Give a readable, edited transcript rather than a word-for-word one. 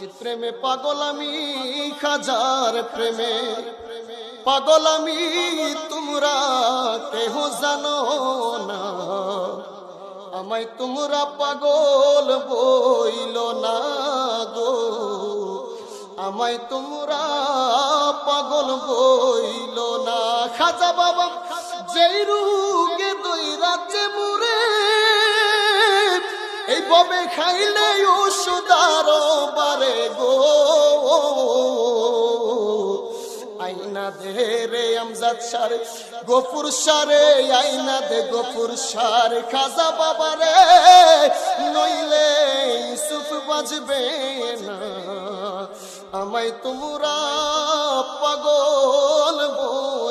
মুর্শিদ প্রেমে পাগল আমি, খাজার প্রেমে পাগল আমি, তোমরা কেহ জানো না। আমায় তোমরা পাগল বইল না গো, আমায় তোমরা পাগল বইল না। খাজা বাবা যেই রোগে দইরাতে মুরে, এই ববে খাইলে ওষুধ আরো বারে গো। আইনা দে রে আমজাদ সারে গফুর সারে, আইনা দে গফুর সারে খাজা বাবা রে, নইলে ইউসুফ বাজবে না। আমায় তোমরা পাগল বই